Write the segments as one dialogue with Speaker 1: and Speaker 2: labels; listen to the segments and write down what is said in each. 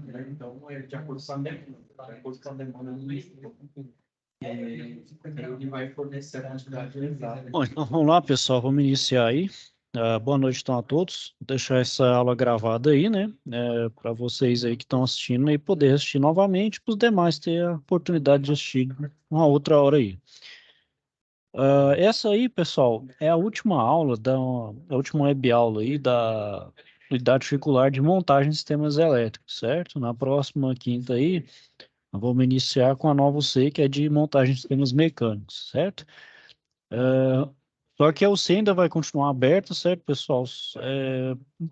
Speaker 1: né? Então, de acordo com a demanda, ele vai fornecer a quantidade exata.
Speaker 2: Bom, então vamos lá, pessoal, vamos iniciar aí. Boa noite, então, a todos. Vou deixar essa aula gravada aí, né, para vocês aí que estão assistindo e poder assistir novamente, para os demais ter a oportunidade de assistir uma outra hora aí. Essa aí, pessoal, é a última aula, a última web aula aí da unidade curricular de montagem de sistemas elétricos, certo? Na próxima quinta aí, nós vamos iniciar com a nova UC, que é de montagem de sistemas mecânicos, certo? Só que a UC ainda vai continuar aberta, certo, pessoal?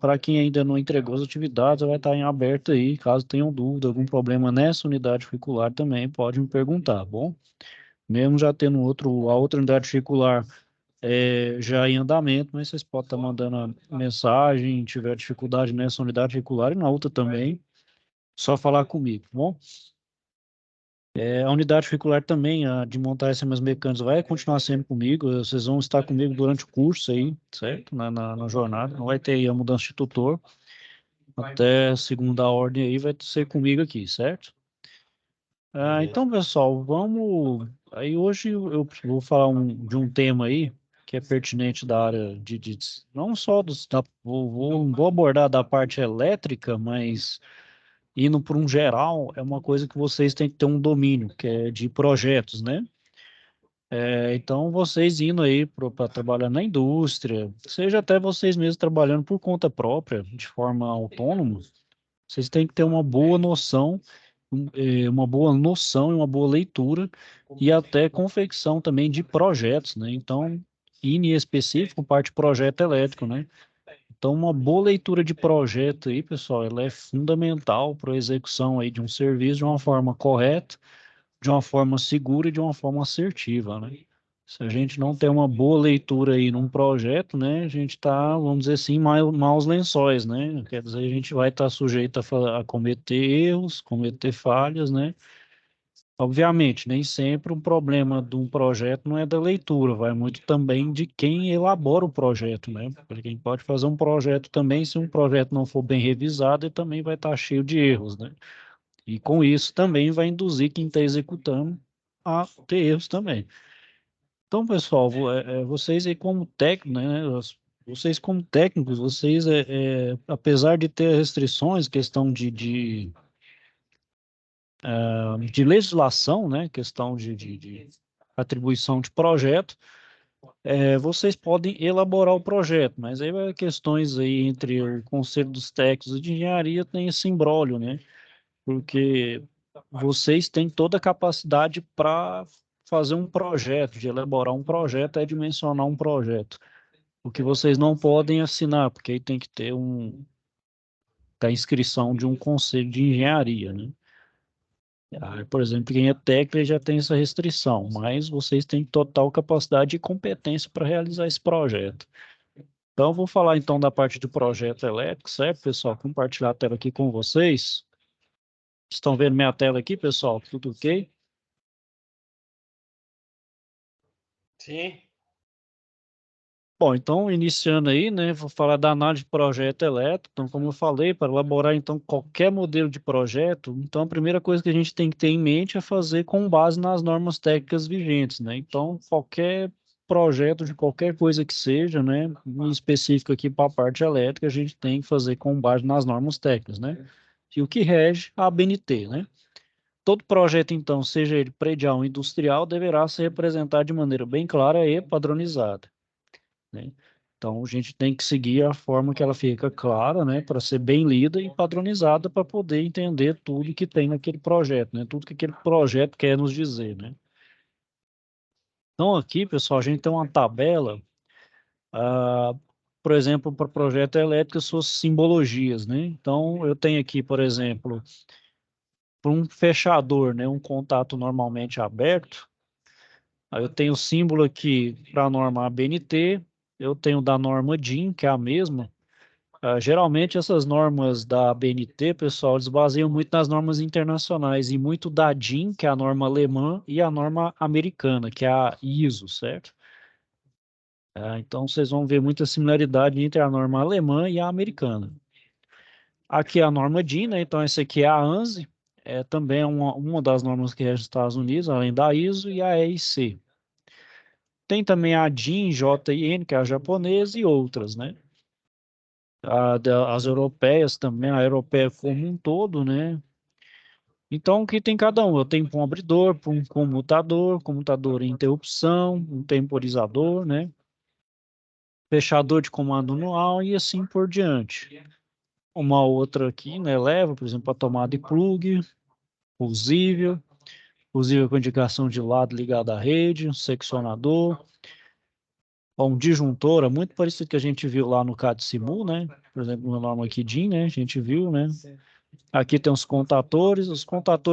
Speaker 2: Para quem ainda não entregou as atividades, vai estar em aberto aí. Caso tenham dúvida, algum problema nessa unidade curricular também, pode me perguntar, tá bom? Mesmo já tendo a outra unidade curricular já em andamento, mas vocês podem estar mandando a mensagem, tiver dificuldade nessa unidade curricular e na outra também, só falar comigo, tá bom? A unidade curricular também, a de montar sistemas mecânicos, vai continuar sempre comigo. Vocês vão estar comigo durante o curso aí, certo? Na jornada. Não vai ter aí a mudança de tutor. Até segunda ordem aí vai ser comigo aqui, certo? Então, pessoal, vamos. Aí hoje eu vou falar de um tema aí que é pertinente da área não só vou abordar da parte elétrica, mas indo para um geral, é uma coisa que vocês têm que ter um domínio, que é de projetos, né? Então, vocês indo aí para trabalhar na indústria, seja até vocês mesmos trabalhando por conta própria, de forma autônoma, vocês têm que ter uma boa noção e uma boa leitura e até confecção também de projetos, né? Então, em específico, parte de projeto elétrico, né? Então, uma boa leitura de projeto aí, pessoal, ela é fundamental para a execução aí de um serviço de uma forma correta, de uma forma segura e de uma forma assertiva, né? Se a gente não tem uma boa leitura aí num projeto, né, a gente está, vamos dizer assim, maus lençóis, né? Quer dizer, a gente vai estar sujeito a cometer erros, cometer falhas, né? Obviamente, nem sempre um problema de um projeto não é da leitura, vai muito também de quem elabora o projeto, né? Porque quem pode fazer um projeto também, se um projeto não for bem revisado, ele também vai estar cheio de erros, né? E com isso também vai induzir quem está executando a ter erros também. Então, pessoal, vocês aí como técnicos, né? Vocês como técnicos, apesar de ter restrições, questão de legislação, né? Questão de atribuição de projeto, vocês podem elaborar o projeto, mas aí vai questões aí entre o Conselho dos Técnicos e de Engenharia tem esse imbróglio, né? Porque vocês têm toda a capacidade para fazer um projeto, de elaborar um projeto, dimensionar um projeto. O que vocês não podem assinar, porque aí tem que ter a inscrição de um conselho de engenharia, né? Por exemplo, quem é técnico já tem essa restrição, mas vocês têm total capacidade e competência para realizar esse projeto. Então, eu vou falar então da parte do projeto elétrico, certo, pessoal? Compartilhar a tela aqui com vocês. Estão vendo minha tela aqui, pessoal? Tudo ok?
Speaker 1: Sim.
Speaker 2: Bom, então, iniciando aí, né, vou falar da análise de projeto elétrico. Então, como eu falei, para elaborar, então, qualquer modelo de projeto, então, a primeira coisa que a gente tem que ter em mente é fazer com base nas normas técnicas vigentes, né? Então, qualquer projeto de qualquer coisa que seja, né, em específico aqui para a parte elétrica, a gente tem que fazer com base nas normas técnicas, né? E o que rege a ABNT, né? Todo projeto, então, seja ele predial ou industrial, deverá ser representado de maneira bem clara e padronizada, né? Então, a gente tem que seguir a forma que ela fica clara, né, para ser bem lida e padronizada para poder entender tudo que tem naquele projeto, né, tudo que aquele projeto quer nos dizer, né. Então, aqui, pessoal, a gente tem uma tabela, ah, por exemplo, para projeto elétrico, suas simbologias, né. Então, eu tenho aqui, por exemplo, para um fechador, né, um contato normalmente aberto, aí eu tenho o símbolo aqui para a norma ABNT, eu tenho da norma DIN, que é a mesma. Geralmente essas normas da ABNT, pessoal, eles baseiam muito nas normas internacionais e muito da DIN, que é a norma alemã, e a norma americana, que é a ISO, certo? Então vocês vão ver muita similaridade entre a norma alemã e a americana. Aqui é a norma DIN, né? Então, essa aqui é a ANSI, também é uma das normas que é dos Estados Unidos, além da ISO e a EIC. Tem também a DIN, JIN, que é a japonesa, e outras, né? As europeias também, a europeia como um todo, né? Então, o que tem cada um? Eu tenho um abridor, um comutador em interrupção, um temporizador, né? Fechador de comando manual e assim por diante. Uma outra aqui, né? Leva, por exemplo, a tomada e plug, fusível com indicação de lado ligado à rede, um seccionador, um disjuntor, é muito parecido com o que a gente viu lá no CAD Simu, né? Por exemplo, na norma aqui DIN, né? A gente viu, né? Aqui tem os contatores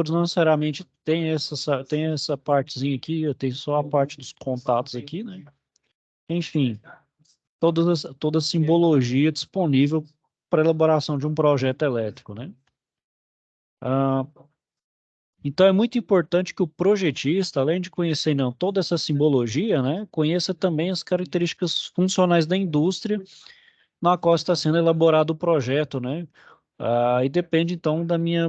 Speaker 2: não necessariamente tem essa partezinha aqui, tem só a parte dos contatos aqui, né? Enfim, toda a simbologia disponível para elaboração de um projeto elétrico, né? Ah, então é muito importante que o projetista, além de conhecer não toda essa simbologia, né, conheça também as características funcionais da indústria na qual está sendo elaborado o projeto, né? E depende então da minha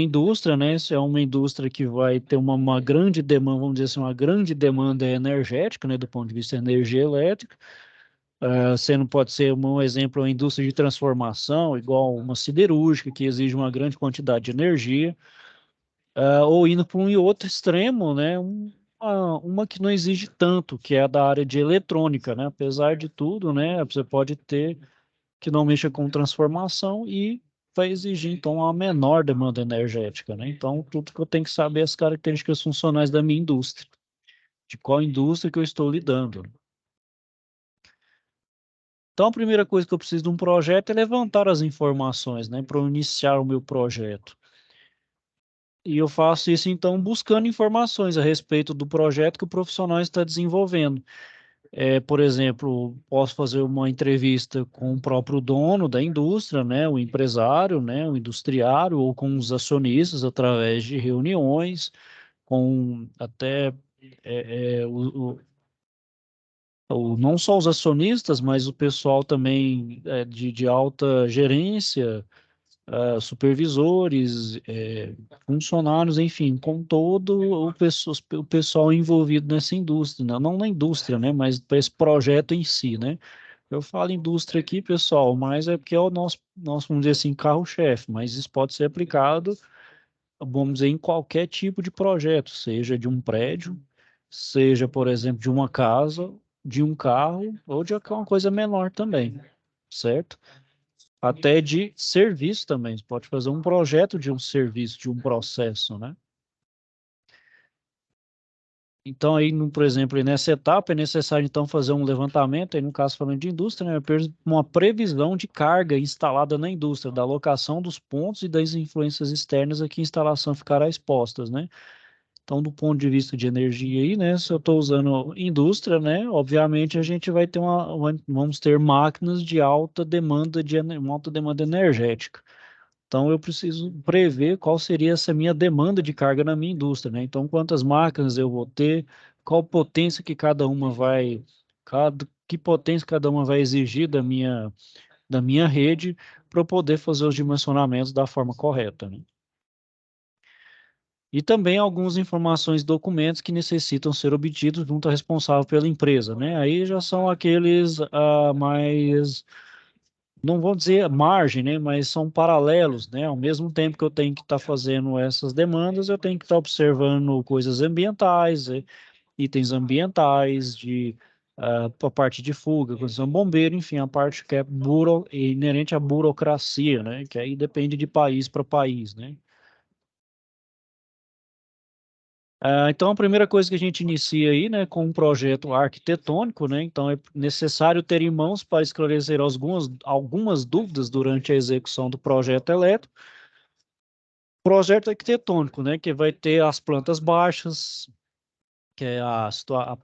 Speaker 2: indústria, né? Se é uma indústria que vai ter uma grande demanda, vamos dizer assim, uma grande demanda energética, né, do ponto de vista da energia elétrica. Você não pode ser um exemplo, uma indústria de transformação, igual uma siderúrgica, que exige uma grande quantidade de energia, ou indo para um outro extremo, né? Uma que não exige tanto, que é a da área de eletrônica, né? Apesar de tudo, né? Você pode ter que não mexa com transformação e vai exigir, então, uma menor demanda energética, né? Então, tudo que eu tenho que saber é as características funcionais da minha indústria, de qual indústria que eu estou lidando. Então, a primeira coisa que eu preciso de um projeto é levantar as informações, né, para eu iniciar o meu projeto. E eu faço isso, então, buscando informações a respeito do projeto que o profissional está desenvolvendo. Por exemplo, posso fazer uma entrevista com o próprio dono da indústria, né, o empresário, né, o industriário, ou com os acionistas através de reuniões, com até é, é, o, não só os acionistas, mas o pessoal também de alta gerência, supervisores, funcionários, enfim, com todo o pessoal envolvido nessa indústria, não na indústria, né, mas para esse projeto em si, né? Eu falo indústria aqui, pessoal, mas é porque é o nosso vamos dizer assim, carro-chefe, mas isso pode ser aplicado, vamos dizer, em qualquer tipo de projeto, seja de um prédio, seja, por exemplo, de uma casa, de um carro, ou de uma coisa menor também, certo? Até de serviço também. Você pode fazer um projeto de um serviço, de um processo, né? Então, aí, por exemplo, aí nessa etapa é necessário, então, fazer um levantamento, aí no caso falando de indústria, né, uma previsão de carga instalada na indústria, da alocação dos pontos e das influências externas a que a instalação ficará expostas, né? Então, do ponto de vista de energia aí, né, se eu estou usando indústria, né, obviamente a gente vai ter vamos ter máquinas de alta demanda uma alta demanda energética. Então, eu preciso prever qual seria essa minha demanda de carga na minha indústria, né? Então, quantas máquinas eu vou ter, qual potência que que potência cada uma vai exigir da minha rede para eu poder fazer os dimensionamentos da forma correta, né? E também algumas informações e documentos que necessitam ser obtidos junto ao responsável pela empresa, né? Aí já são aqueles mais, não vou dizer margem, né? Mas são paralelos, né? Ao mesmo tempo que eu tenho que estar fazendo essas demandas, eu tenho que estar observando coisas ambientais, itens ambientais, a parte de fuga, condição bombeiro, enfim, a parte que é inerente à burocracia, né? Que aí depende de país para país, né? Então, a primeira coisa que a gente inicia aí, né, com um projeto arquitetônico, né, então é necessário ter em mãos para esclarecer algumas dúvidas durante a execução do projeto elétrico. Projeto arquitetônico, né, que vai ter as plantas baixas, que é a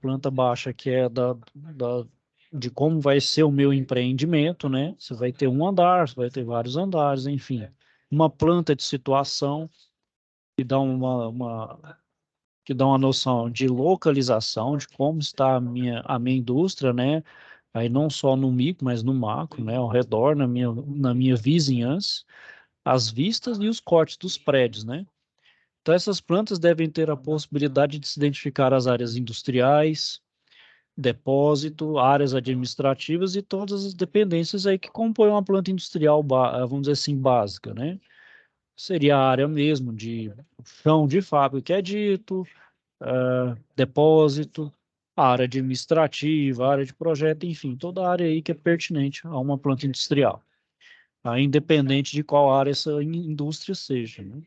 Speaker 2: planta baixa, que é de como vai ser o meu empreendimento, né, você vai ter um andar, você vai ter vários andares, enfim. Uma planta de situação que dá que dá uma noção de localização, de como está a minha indústria, né? aí não só no micro, mas no macro, né, ao redor, na minha vizinhança, as vistas e os cortes dos prédios, né? Então, essas plantas devem ter a possibilidade de se identificar as áreas industriais, depósito, áreas administrativas e todas as dependências aí que compõem uma planta industrial, vamos dizer assim, básica, né? Seria a área mesmo de chão de fábrica, que é dito, depósito, a área administrativa, a área de projeto, enfim, toda a área aí que é pertinente a uma planta industrial, tá? Independente de qual área essa indústria seja, né?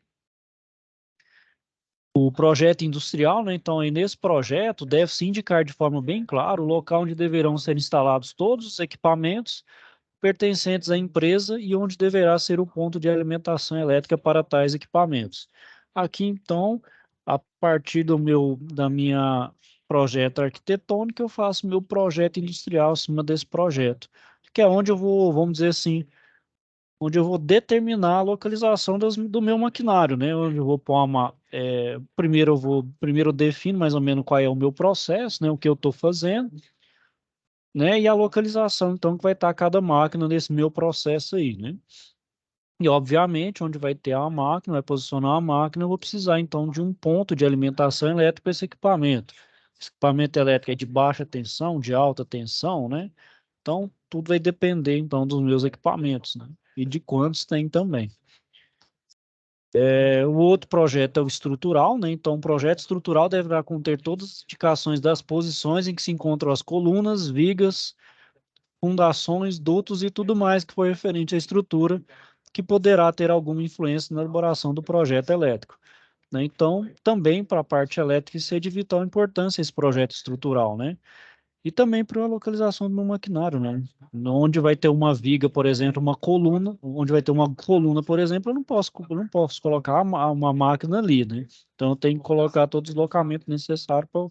Speaker 2: O projeto industrial, né? Então, aí nesse projeto, deve-se indicar de forma bem clara o local onde deverão ser instalados todos os equipamentos pertencentes à empresa e onde deverá ser o ponto de alimentação elétrica para tais equipamentos. Aqui, então, a partir da minha projeto arquitetônico, eu faço meu projeto industrial acima desse projeto, que é onde eu vou, vamos dizer assim, onde eu vou determinar a localização do meu maquinário, né? Onde eu vou pôr primeiro eu defino mais ou menos qual é o meu processo, né? O que eu estou fazendo, né? E a localização, então, que vai estar cada máquina nesse meu processo aí, né? E, obviamente, onde vai ter a máquina, vai posicionar a máquina, eu vou precisar, então, de um ponto de alimentação elétrica para esse equipamento. Esse equipamento elétrico é de baixa tensão, de alta tensão, né? Então, tudo vai depender, então, dos meus equipamentos, né? E de quantos tem também. O outro projeto é o estrutural, né? Então, o projeto estrutural deverá conter todas as indicações das posições em que se encontram as colunas, vigas, fundações, dutos e tudo mais que for referente à estrutura, que poderá ter alguma influência na elaboração do projeto elétrico, né? Então, também para a parte elétrica, isso é de vital importância esse projeto estrutural, né? E também para a localização do meu maquinário, né? Onde vai ter uma viga, por exemplo, uma coluna, onde vai ter uma coluna, por exemplo, eu não posso colocar uma máquina ali, né? Então, eu tenho que colocar todo o deslocamento necessário para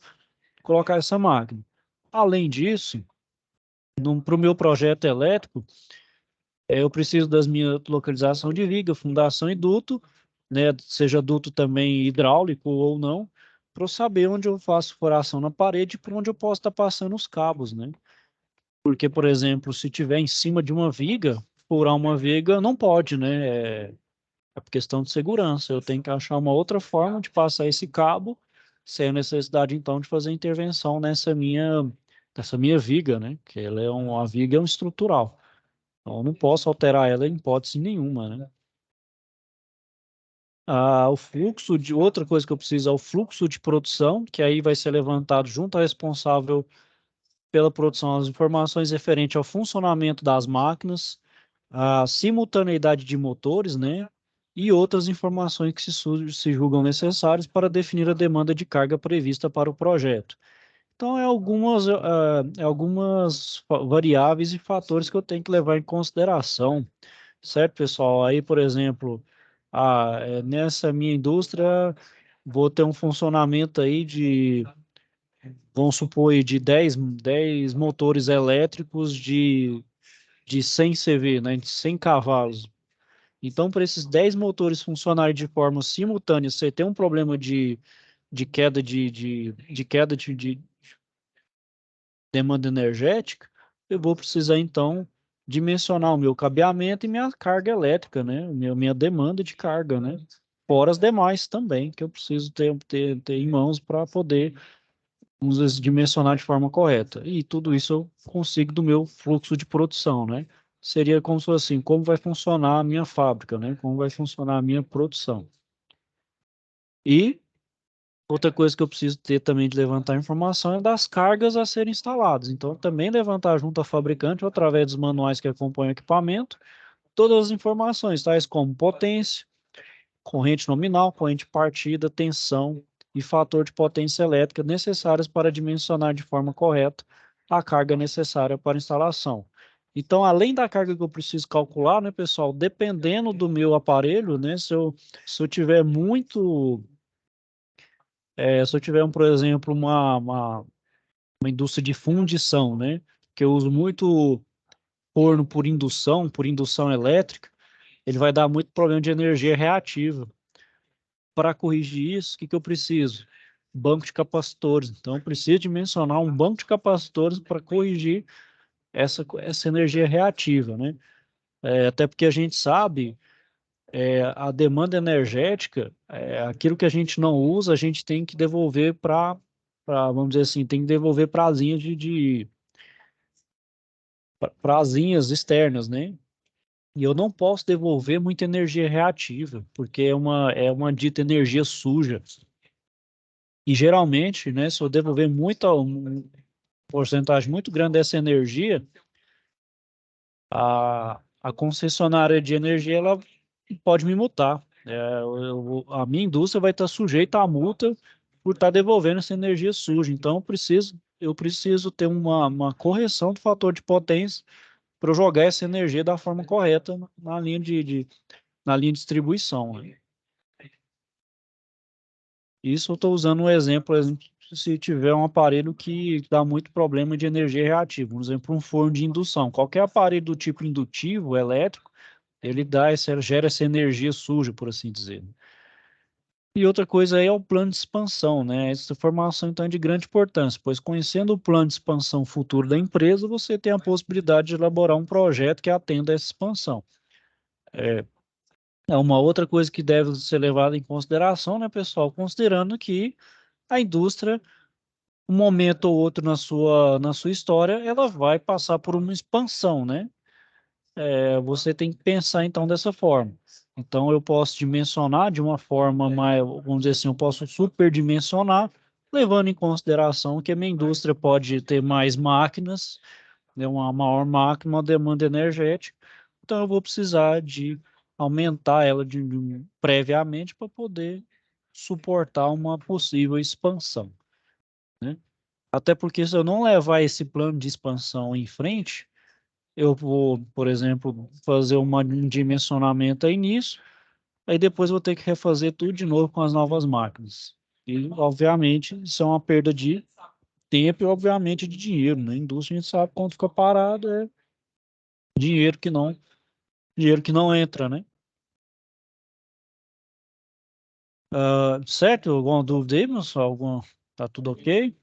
Speaker 2: colocar essa máquina. Além disso, para o meu projeto elétrico, eu preciso das minhas localização de viga, fundação e duto, né? Seja duto também hidráulico ou não, para eu saber onde eu faço furação na parede e por onde eu posso estar passando os cabos, né? Porque, por exemplo, se tiver em cima de uma viga, furar uma viga não pode, né? É por questão de segurança. Eu tenho que achar uma outra forma de passar esse cabo, sem a necessidade, então, de fazer intervenção nessa minha viga, né? Que ela é uma viga é um estrutural. Então, eu não posso alterar ela em hipótese nenhuma, né? O fluxo de outra coisa que eu preciso é o fluxo de produção, que aí vai ser levantado junto ao responsável pela produção das informações referentes ao funcionamento das máquinas, a simultaneidade de motores, né? E outras informações que se julgam necessárias para definir a demanda de carga prevista para o projeto. Então, algumas variáveis e fatores que eu tenho que levar em consideração, certo, pessoal? Aí, por exemplo, nessa minha indústria, vou ter um funcionamento aí vamos supor, aí, de 10 motores elétricos de 100 CV, né, de 100 cavalos. Então, para esses 10 motores funcionarem de forma simultânea, você tem um problema de queda de demanda energética, eu vou precisar, então, dimensionar o meu cabeamento e minha carga elétrica, né, minha demanda de carga, né, fora as demais também, que eu preciso ter em mãos para poder, vamos dizer, dimensionar de forma correta. E tudo isso eu consigo do meu fluxo de produção, né? Seria como se fosse assim, como vai funcionar a minha fábrica, né? Como vai funcionar a minha produção. E outra coisa que eu preciso ter também de levantar informação é das cargas a serem instaladas. Então, também levantar junto ao fabricante, ou através dos manuais que acompanham o equipamento, todas as informações, tais como potência, corrente nominal, corrente partida, tensão e fator de potência elétrica necessários para dimensionar de forma correta a carga necessária para a instalação. Então, além da carga que eu preciso calcular, né, pessoal, dependendo do meu aparelho, né, se eu tiver se eu tiver, por exemplo, uma indústria de fundição, né, que eu uso muito forno por indução elétrica, ele vai dar muito problema de energia reativa. Para corrigir isso, o que eu preciso? Banco de capacitores. Então, eu preciso dimensionar um banco de capacitores para corrigir essa energia reativa, né? Até porque a gente sabe, a demanda energética, aquilo que a gente não usa, a gente tem que devolver vamos dizer assim, tem que devolver para as linhas para as linhas externas, né? E eu não posso devolver muita energia reativa, porque é uma dita energia suja. E geralmente, né, se eu devolver muita, uma porcentagem muito grande dessa energia, a concessionária de energia ela pode me multar. A minha indústria vai estar sujeita à multa por estar devolvendo essa energia suja. Então, eu preciso ter uma correção do fator de potência para eu jogar essa energia da forma correta na linha na linha de distribuição, né? Isso eu estou usando um exemplo, por exemplo, se tiver um aparelho que dá muito problema de energia reativa, por exemplo, um forno de indução. Qualquer aparelho do tipo indutivo, elétrico, ele gera essa energia suja, por assim dizer. E outra coisa aí é o plano de expansão, né? Essa informação então é de grande importância, pois conhecendo o plano de expansão futuro da empresa, você tem a possibilidade de elaborar um projeto que atenda a essa expansão. É uma outra coisa que deve ser levada em consideração, né, pessoal? Considerando que a indústria, um momento ou outro na sua história, ela vai passar por uma expansão, né? Você tem que pensar então dessa forma. Então, eu posso dimensionar de uma forma mais, vamos dizer assim, eu posso superdimensionar, levando em consideração que a minha indústria pode ter mais máquinas, né, uma maior máquina, uma demanda energética. Então, eu vou precisar de aumentar ela previamente para poder suportar uma possível expansão, né? Até porque se eu não levar esse plano de expansão em frente, eu vou, por exemplo, fazer um dimensionamento aí nisso, aí depois vou ter que refazer tudo de novo com as novas máquinas. E, obviamente, isso é uma perda de tempo e, obviamente, de dinheiro, né? A indústria, a gente sabe, quando fica parado, é dinheiro que não, dinheiro que não entra, né? Certo? Alguma dúvida aí, pessoal? Tá tudo ok?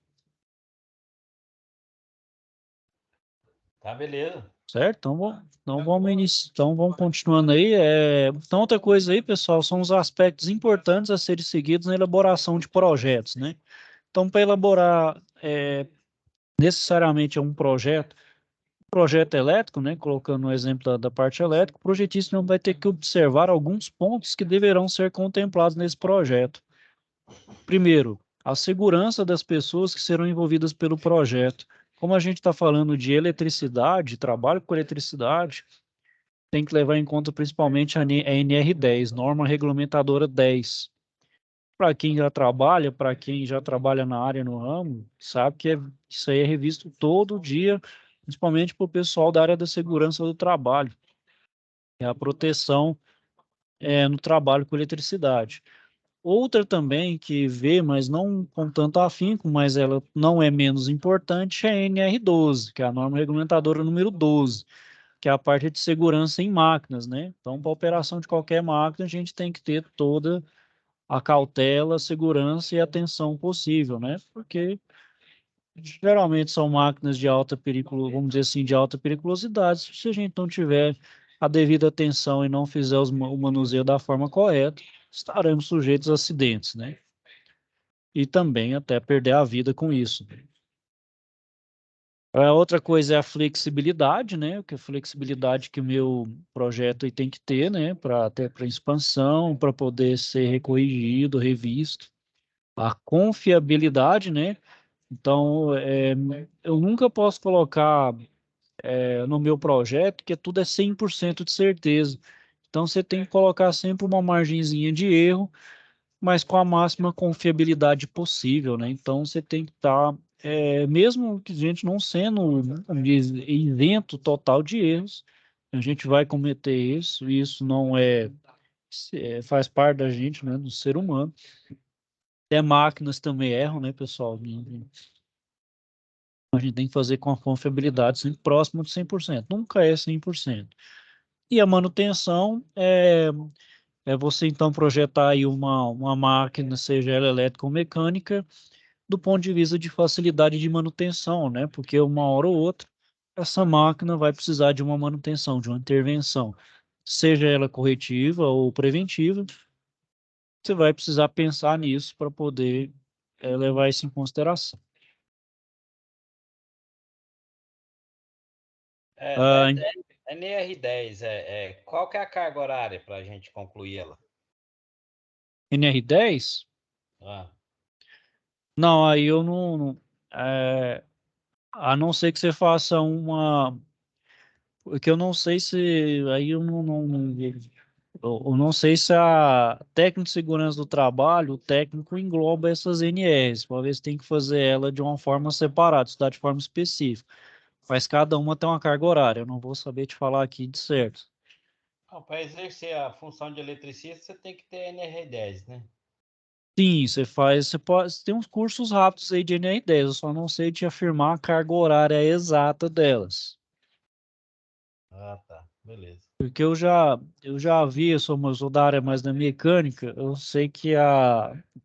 Speaker 3: Tá, beleza.
Speaker 2: Certo? Então vamos continuando aí. Então, outra coisa aí, pessoal, são os aspectos importantes a serem seguidos na elaboração de projetos, né? Então, para elaborar necessariamente projeto elétrico, né? Colocando o exemplo da parte elétrica, o projetista não vai ter que observar alguns pontos que deverão ser contemplados nesse projeto. Primeiro, a segurança das pessoas que serão envolvidas pelo projeto. Como a gente está falando de eletricidade, trabalho com eletricidade, tem que levar em conta principalmente a NR10, Norma Regulamentadora 10. Para quem já trabalha na área, no ramo, sabe que isso aí é revisto todo dia, principalmente para o pessoal da área da segurança do trabalho. É a proteção no trabalho com eletricidade. Outra também que vê, mas não com tanto afinco, mas ela não é menos importante, é a NR12, que é a norma regulamentadora número 12, que é a parte de segurança em máquinas, né? Então, para a operação de qualquer máquina, a gente tem que ter toda a cautela, segurança e atenção possível, né? Porque geralmente são máquinas de alta periculosidade, vamos dizer assim, de alta periculosidade. Se a gente não tiver a devida atenção e não fizer o manuseio da forma correta, estaremos sujeitos a acidentes, né? E também até perder a vida com isso. A outra coisa é a flexibilidade, né? Que a flexibilidade que o meu projeto aí tem que ter, né? Para ter para expansão, para poder ser recorrigido, revisto. A confiabilidade, né? Então, eu nunca posso colocar no meu projeto que tudo é 100% de certeza. Então, você tem que colocar sempre uma margenzinha de erro, mas com a máxima confiabilidade possível, né? Então, você tem que estar, mesmo que a gente não sendo isento total de erros, a gente vai cometer isso, e isso não faz parte da gente, né, do ser humano. Até máquinas também erram, né, pessoal? A gente tem que fazer com a confiabilidade sempre próxima de 100%. Nunca é 100%. E a manutenção é você, então, projetar aí uma máquina, seja ela elétrica ou mecânica, do ponto de vista de facilidade de manutenção, né? Porque uma hora ou outra essa máquina vai precisar de uma manutenção, de uma intervenção, seja ela corretiva ou preventiva. Você vai precisar pensar nisso para poder levar isso em consideração. Ah,
Speaker 3: NR10, qual que é a carga horária para a gente concluir ela?
Speaker 2: NR10?
Speaker 3: Ah,
Speaker 2: Não, aí eu não, a não ser que você faça uma. Porque eu não sei se. Aí eu não sei se a técnica de segurança do trabalho, o técnico engloba essas NRs. Talvez tem que fazer ela de uma forma separada, estudar de forma específica. Mas cada uma tem uma carga horária. Eu não vou saber te falar aqui de certo.
Speaker 3: para exercer a função de eletricista, você tem que ter NR10, né?
Speaker 2: Sim, você pode, tem uns cursos rápidos aí de NR10, eu só não sei te afirmar a carga horária exata delas.
Speaker 3: Ah, tá. Beleza.
Speaker 2: Porque eu já vi, eu sou da área mais da mecânica, eu sei que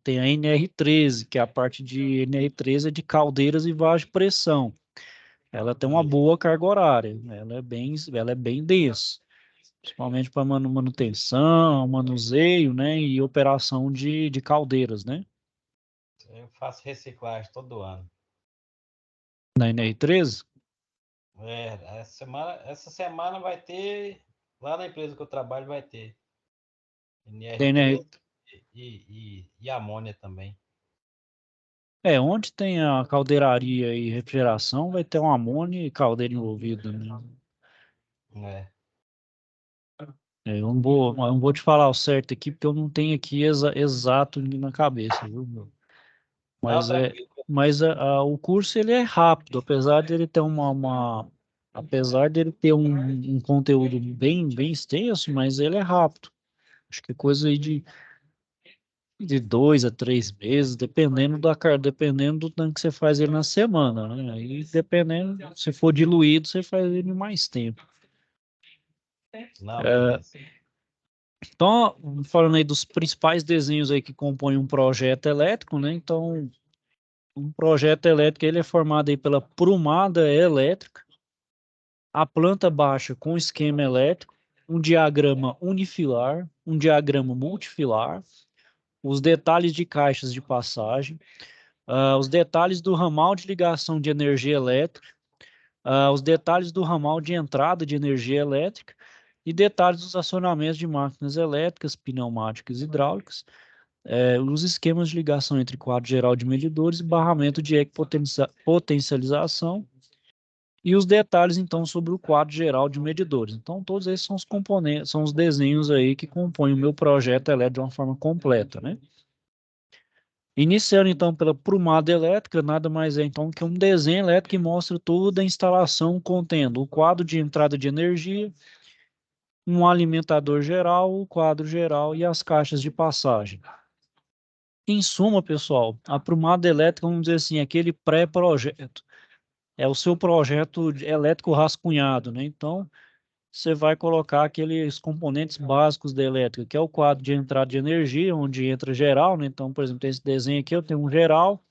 Speaker 2: tem a NR13, que é a parte de NR13 é de caldeiras e vagem de pressão. Ela tem uma boa carga horária, ela é bem densa, principalmente para manutenção, manuseio, né, e operação de caldeiras, né,
Speaker 3: Eu faço reciclagem todo ano.
Speaker 2: na NR13.
Speaker 3: Essa semana vai ter, lá na empresa que eu trabalho vai ter
Speaker 2: Tem NR,
Speaker 3: NR13 e amônia também.
Speaker 2: onde tem a caldeiraria e refrigeração, vai ter um amônia e caldeira envolvida, né?
Speaker 3: É.
Speaker 2: Eu não vou te falar o certo aqui, porque eu não tenho aqui exato na cabeça, viu, meu?
Speaker 3: Não,
Speaker 2: Mas,
Speaker 3: tranquilo.
Speaker 2: o curso ele é rápido, apesar dele ter apesar dele ter um conteúdo bem extenso, mas ele é rápido. Acho que é coisa aí de 2 a 3 meses, dependendo do tanto que você faz ele na semana, né? Aí, dependendo, se for diluído, você faz ele em mais tempo.
Speaker 3: Não, beleza.
Speaker 2: Então, falando aí dos principais desenhos aí que compõem um projeto elétrico, né? Então, um projeto elétrico ele é formado aí pela prumada elétrica, a planta baixa com esquema elétrico, um diagrama unifilar, um diagrama multifilar, os detalhes de caixas de passagem, os detalhes do ramal de ligação de energia elétrica, os detalhes do ramal de entrada de energia elétrica e detalhes dos acionamentos de máquinas elétricas, pneumáticas e hidráulicas, os esquemas de ligação entre quadro geral de medidores e barramento de equipotencialização e os detalhes, então, sobre o quadro geral de medidores. Então, todos esses são os componentes, são os desenhos aí que compõem o meu projeto elétrico de uma forma completa, né? Iniciando, então, pela prumada elétrica, nada mais é, então, que um desenho elétrico que mostra toda a instalação contendo o quadro de entrada de energia, um alimentador geral, o quadro geral e as caixas de passagem. Em suma, pessoal, a prumada elétrica, vamos dizer assim, é aquele pré-projeto. É o seu projeto elétrico rascunhado, né? Então, você vai colocar aqueles componentes básicos da elétrica, que é o quadro de entrada de energia, onde entra geral, né? Então, por exemplo, tem esse desenho aqui, eu tenho um geral,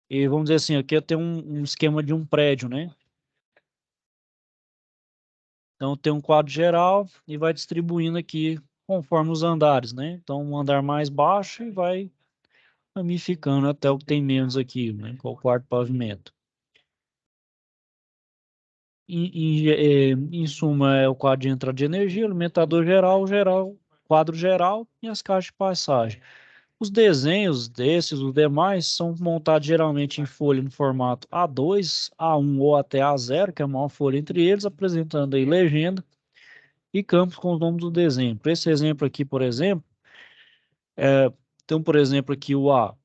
Speaker 2: e vamos dizer assim, aqui eu tenho um esquema de um prédio, né? Então, tem um quadro geral e vai distribuindo aqui conforme os andares, né? Então, um andar mais baixo e vai ramificando até o que tem menos aqui, né? Que é o quarto pavimento. Em suma, é o quadro de entrada de energia, alimentador geral, quadro geral e as caixas de passagem. Os desenhos desses, os demais, são montados geralmente em folha no formato A2, A1 ou até A0, que é a maior folha entre eles, apresentando aí legenda e campos com os nomes do desenho. Para esse exemplo aqui, por exemplo, então, por exemplo, aqui o A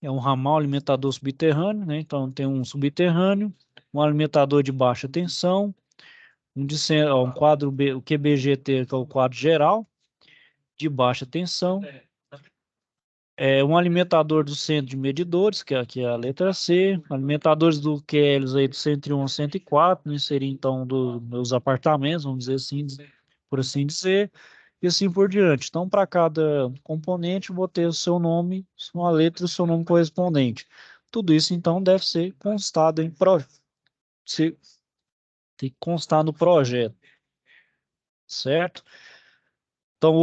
Speaker 2: é um ramal alimentador subterrâneo, né? Então, tem um subterrâneo, um alimentador de baixa tensão, um quadro B, o QBGT, que é o quadro geral, de baixa tensão, um alimentador do centro de medidores, que é a letra C, alimentadores do QLs aí do 101 a 104, né, seria então dos meus apartamentos, vamos dizer assim, por assim dizer, e assim por diante. Então, para cada componente, eu vou ter o seu nome, uma letra e o seu nome correspondente. Tudo isso, então, deve ser constado em Tem que constar no projeto, certo? Então,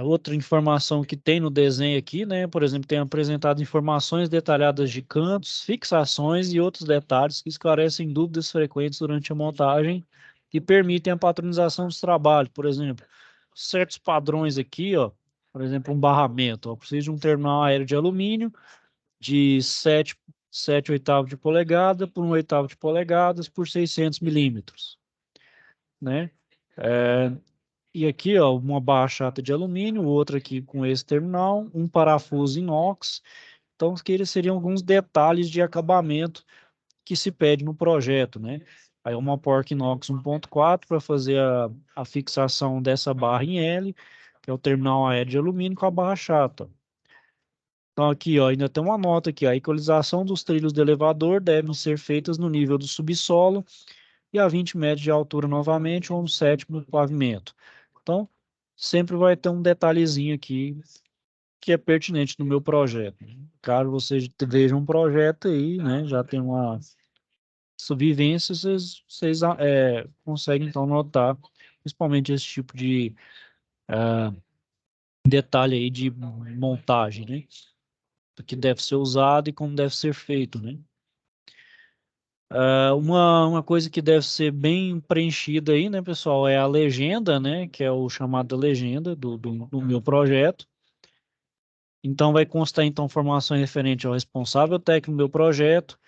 Speaker 2: outra informação que tem no desenho aqui, né? Por exemplo, tem apresentado informações detalhadas de cantos, fixações e outros detalhes que esclarecem dúvidas frequentes durante a montagem e permitem a padronização dos trabalhos. Por exemplo, certos padrões aqui, ó, por exemplo, um barramento. Eu preciso de um terminal aéreo de alumínio de 7 oitavos de polegada por 1 oitavo de polegadas por 600 milímetros, né? E aqui, ó, uma barra chata de alumínio, outra aqui com esse terminal, um parafuso inox. Então, que eles seriam alguns detalhes de acabamento que se pede no projeto, né? Aí uma porca inox 1.4 para fazer a fixação dessa barra em L, que é o terminal aéreo de alumínio com a barra chata. Então aqui, ó, ainda tem uma nota aqui, a equalização dos trilhos do elevador devem ser feitas no nível do subsolo e a 20 metros de altura novamente ou no sétimo do pavimento. Então, sempre vai ter um detalhezinho aqui que é pertinente no meu projeto. Caso vocês vejam um projeto aí, né, já tem uma subvivência, vocês conseguem então notar principalmente esse tipo de detalhe aí de montagem, né, que deve ser usado e como deve ser feito, né. Uma coisa que deve ser bem preenchida aí, né, pessoal, é a legenda, né, que é o chamado legenda do meu projeto. Então, vai constar, então, informações referentes ao responsável técnico do meu projeto,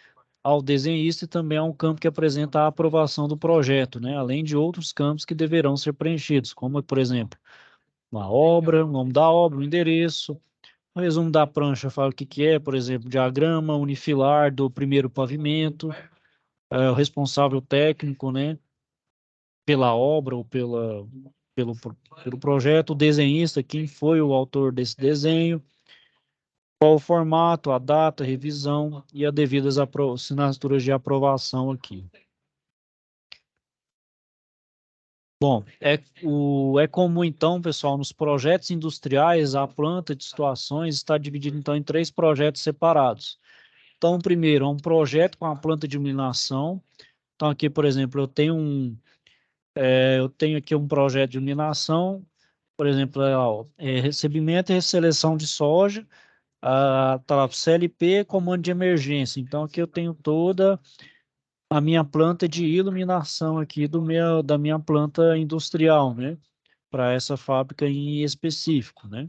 Speaker 2: ao desenhista e também a um campo que apresenta a aprovação do projeto, né, além de outros campos que deverão ser preenchidos, como, por exemplo, uma obra, o nome da obra, o endereço, o resumo da prancha fala o que que é, por exemplo, diagrama unifilar do primeiro pavimento, o responsável técnico, né, pela obra ou pelo, pelo projeto, o desenhista, quem foi o autor desse desenho, qual o formato, a data, a revisão e as devidas assinaturas de aprovação aqui. Bom, é comum então, pessoal, nos projetos industriais, a planta de situações está dividida então em 3 projetos separados. Então, o primeiro é um projeto com a planta de iluminação. Então, aqui, por exemplo, eu tenho aqui um projeto de iluminação, por exemplo, recebimento e seleção de soja, tá lá, CLP, comando de emergência. Então, aqui eu tenho toda a minha planta de iluminação aqui da minha planta industrial, né? Para essa fábrica em específico, né?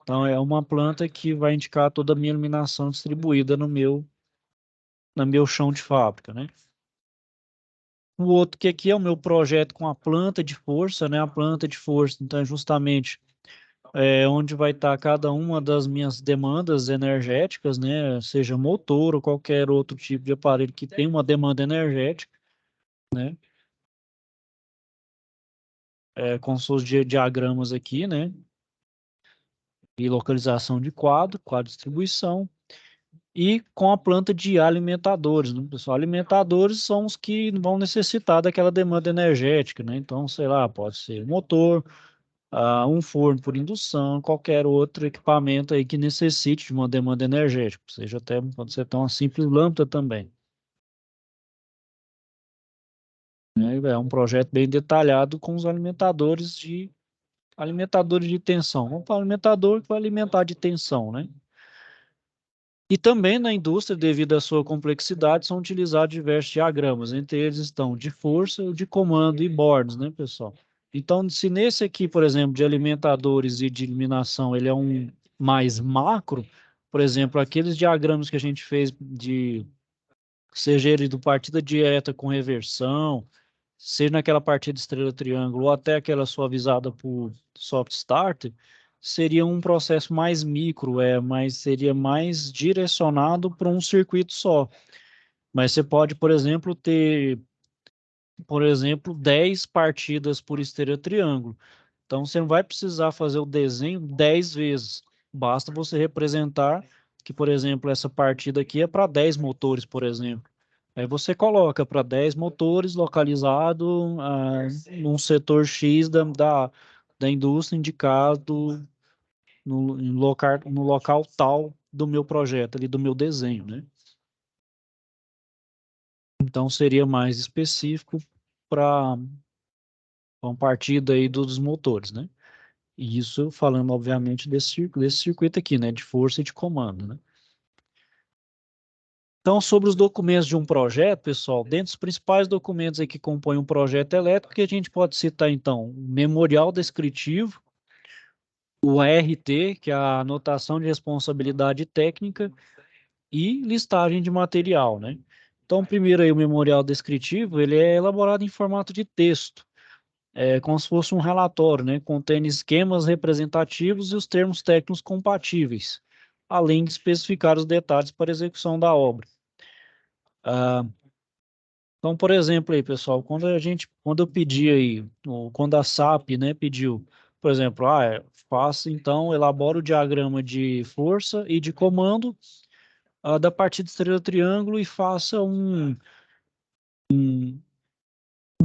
Speaker 2: Então, é uma planta que vai indicar toda a minha iluminação distribuída no meu chão de fábrica, né? O outro que aqui é o meu projeto com a planta de força, né? A planta de força, então, é justamente onde vai estar cada uma das minhas demandas energéticas, né? Seja motor ou qualquer outro tipo de aparelho que tem uma demanda energética, né? Com seus diagramas aqui, né? E localização de quadro de distribuição, e com a planta de alimentadores, né, pessoal? Alimentadores são os que vão necessitar daquela demanda energética, né? Então, sei lá, pode ser um motor, um forno por indução, qualquer outro equipamento aí que necessite de uma demanda energética, seja até, pode ser até uma simples lâmpada também. Né? É um projeto bem detalhado com os alimentadores de tensão. Vamos para o alimentador que vai alimentar de tensão, né? E também na indústria, devido à sua complexidade, são utilizados diversos diagramas. Entre eles estão de força, o de comando e bornes, né, pessoal? Então, se nesse aqui, por exemplo, de alimentadores e de iluminação, ele é um mais macro, por exemplo, aqueles diagramas que a gente fez de seja ele do partida direta com reversão, seja naquela partida estrela-triângulo ou até aquela suavizada por soft start, seria um processo mais micro, mas seria mais direcionado para um circuito só. Mas você pode, por exemplo, ter, 10 partidas por esteira-triângulo. Então, você não vai precisar fazer o desenho 10 vezes. Basta você representar que, por exemplo, essa partida aqui é para 10 motores, por exemplo. Aí você coloca para 10 motores localizado num setor X da indústria indicado no local tal do meu projeto, ali do meu desenho, né? Então, seria mais específico para uma partida aí dos motores, né? E isso falando, obviamente, desse circuito aqui, né? De força e de comando, né? Então, sobre os documentos de um projeto, pessoal, dentre os principais documentos aí que compõem um projeto elétrico, que a gente pode citar, então, o memorial descritivo, o ART, que é a anotação de responsabilidade técnica, e listagem de material, né? Então, primeiro aí, o memorial descritivo, ele é elaborado em formato de texto, como se fosse um relatório, né? Contém esquemas representativos e os termos técnicos compatíveis, além de especificar os detalhes para execução da obra. Então, por exemplo, aí, pessoal, quando eu pedi aí, ou quando a SAP, né, pediu, por exemplo, faça, então, elabora o diagrama de força e de comando da partida estrela-triângulo e faça um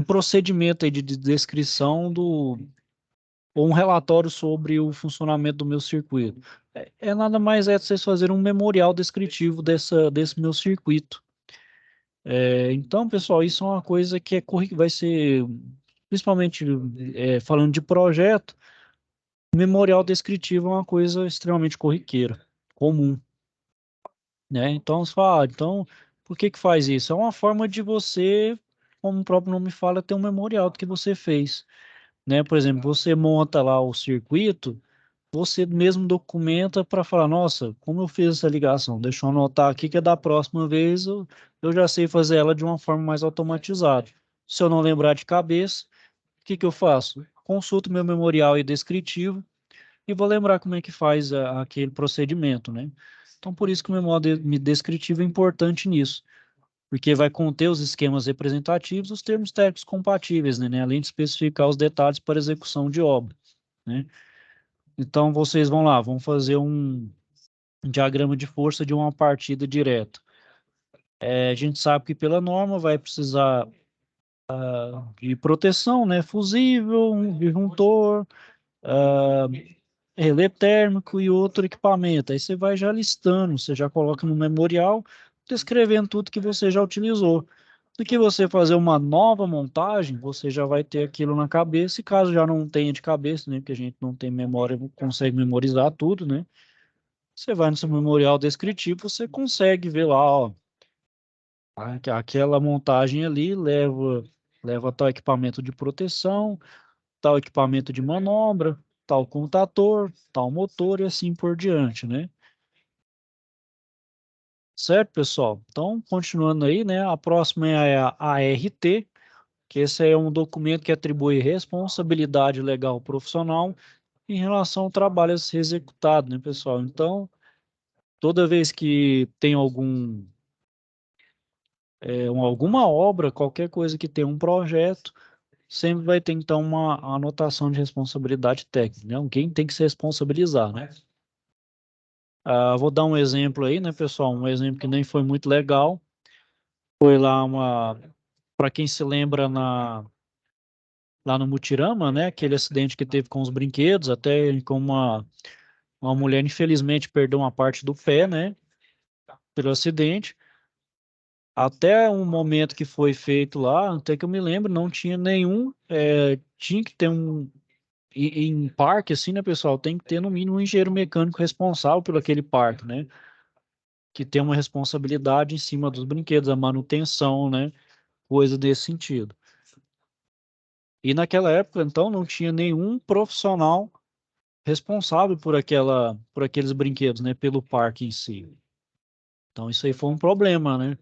Speaker 2: procedimento aí de descrição ou um relatório sobre o funcionamento do meu circuito. Nada mais é vocês fazerem um memorial descritivo desse meu circuito. Então, pessoal, isso é uma coisa que vai ser, principalmente falando de projeto, memorial descritivo é uma coisa extremamente corriqueira, comum, né? Então, você fala, então, por que que faz isso? É uma forma de você, como o próprio nome fala, ter um memorial do que você fez, né? Por exemplo, você monta lá o circuito, você mesmo documenta para falar, nossa, como eu fiz essa ligação? Deixa eu anotar aqui que da próxima vez eu já sei fazer ela de uma forma mais automatizada. Se eu não lembrar de cabeça, o que que eu faço? Consulto meu memorial e descritivo e vou lembrar como é que faz aquele procedimento, né? Então, por isso que o memorial descritivo é importante nisso, porque vai conter os esquemas representativos, os termos técnicos compatíveis, né? Além de especificar os detalhes para execução de obra, né? Então, vocês vão lá, vão fazer um diagrama de força de uma partida direta. A gente sabe que pela norma vai precisar de proteção, né? Fusível, um disjuntor, relé térmico e outro equipamento. Aí você vai já listando, você já coloca no memorial, descrevendo tudo que você já utilizou. Do que você fazer uma nova montagem, você já vai ter aquilo na cabeça, e caso já não tenha de cabeça, né? Porque a gente não tem memória, não consegue memorizar tudo, né? Você vai no seu memorial descritivo, você consegue ver lá, ó, aquela montagem ali leva tal equipamento de proteção, tal equipamento de manobra, tal contator, tal motor e assim por diante, né? Certo, pessoal? Então, continuando aí, né? A próxima é a ART, que esse é um documento que atribui responsabilidade legal profissional em relação ao trabalho a ser executado, né, pessoal? Então, toda vez que tem alguma obra, qualquer coisa que tenha um projeto, sempre vai ter, então, uma anotação de responsabilidade técnica, né? Alguém tem que se responsabilizar, né? Vou dar um exemplo aí, né, pessoal? Um exemplo que nem foi muito legal. Foi lá para quem se lembra lá no Mutirama, né? Aquele acidente que teve com os brinquedos, até com uma mulher, infelizmente, perdeu uma parte do pé, né? Pelo acidente. Até um momento que foi feito lá, até que eu me lembro, não tinha nenhum. Tinha que ter em parque, assim, né, pessoal? Tem que ter no mínimo um engenheiro mecânico responsável por aquele parque, né? Que tem uma responsabilidade em cima dos brinquedos, a manutenção, né? Coisa desse sentido. E naquela época, então, não tinha nenhum profissional responsável por aqueles brinquedos, né? Pelo parque em si. Então, isso aí foi um problema, né?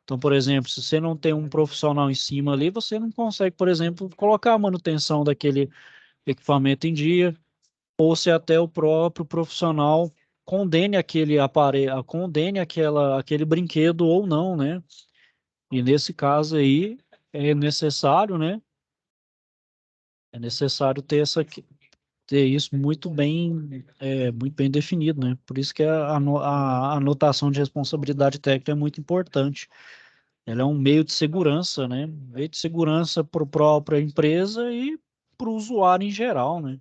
Speaker 2: Então, por exemplo, se você não tem um profissional em cima ali, você não consegue, por exemplo, colocar a manutenção daquele equipamento em dia, ou se até o próprio profissional condene aquele aparelho, condene aquele brinquedo ou não, né? E nesse caso aí é necessário, né? É necessário ter isso muito bem definido, né? Por isso que a anotação de responsabilidade técnica é muito importante. Ela é um meio de segurança, né? Meio de segurança para a própria empresa e para o usuário em geral, né?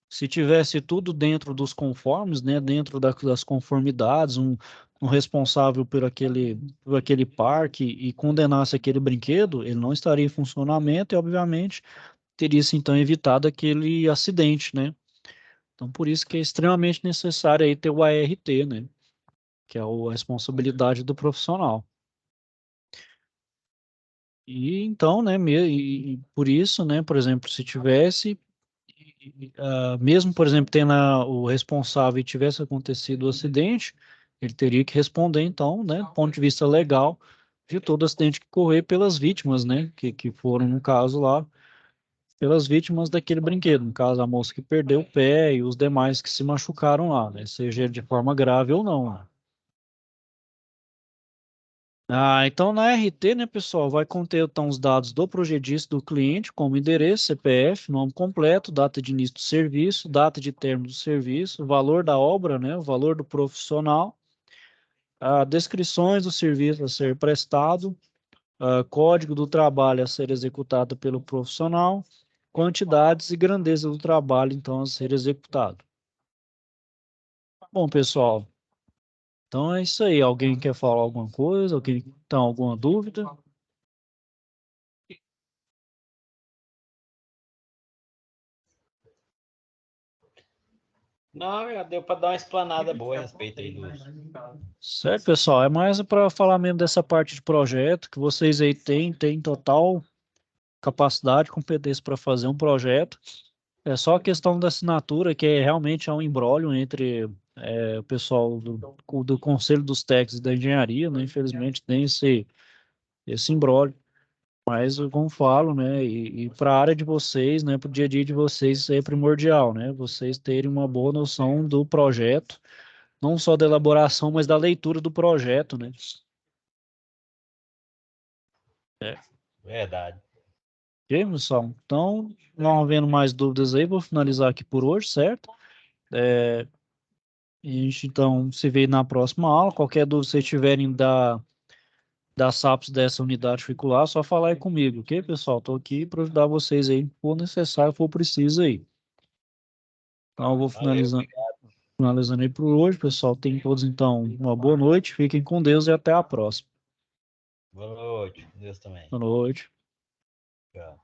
Speaker 2: Se tivesse tudo dentro dos conformes, né? Dentro das conformidades, um responsável por aquele parque e condenasse aquele brinquedo, ele não estaria em funcionamento e, obviamente, teria-se então evitado aquele acidente, né? Então, por isso que é extremamente necessário aí ter o ART, né? Que é a responsabilidade do profissional. E então, né, e por isso, né, por exemplo, se tivesse, mesmo, por exemplo, tendo o responsável e tivesse acontecido o acidente, ele teria que responder, então, né, do ponto de vista legal, de todo acidente que ocorrer pelas vítimas, né, que foram, no caso lá, pelas vítimas daquele brinquedo, no caso, a moça que perdeu o pé e os demais que se machucaram lá, né, seja de forma grave ou não, né. Então na RT, né, pessoal, vai conter então os dados do projetista do cliente, como endereço, CPF, nome completo, data de início do serviço, data de término do serviço, valor da obra, né, o valor do profissional, descrições do serviço a ser prestado, código do trabalho a ser executado pelo profissional, quantidades e grandeza do trabalho, então, a ser executado. Bom, pessoal, então é isso aí. Alguém quer falar alguma coisa? Alguém tem alguma dúvida?
Speaker 3: Não, já deu para dar uma explanada boa a respeito aí dos.
Speaker 2: Certo, pessoal, é mais para falar mesmo dessa parte de projeto, que vocês aí têm total capacidade, competência para fazer um projeto. É só a questão da assinatura, que realmente é um imbróglio entre o pessoal do Conselho dos Técnicos e da Engenharia, né? Infelizmente tem esse imbróglio. Mas, como falo, né, e para a área de vocês, né, para o dia a dia de vocês, isso aí é primordial, né? Vocês terem uma boa noção do projeto, não só da elaboração, mas da leitura do projeto, né?
Speaker 3: Verdade.
Speaker 2: Ok, pessoal? Então, não havendo mais dúvidas aí, vou finalizar aqui por hoje, certo? E a gente então se vê na próxima aula. Qualquer dúvida que vocês tiverem da SAPS dessa unidade curricular, é só falar aí comigo, ok, pessoal? Estou aqui para ajudar vocês aí, for necessário, for preciso aí. Então, eu vou
Speaker 3: Valeu.
Speaker 2: finalizando aí por hoje, pessoal. Tenham todos, então, uma boa noite, fiquem com Deus e até a próxima.
Speaker 3: Boa noite. Deus também.
Speaker 2: Boa noite.
Speaker 3: Tchau.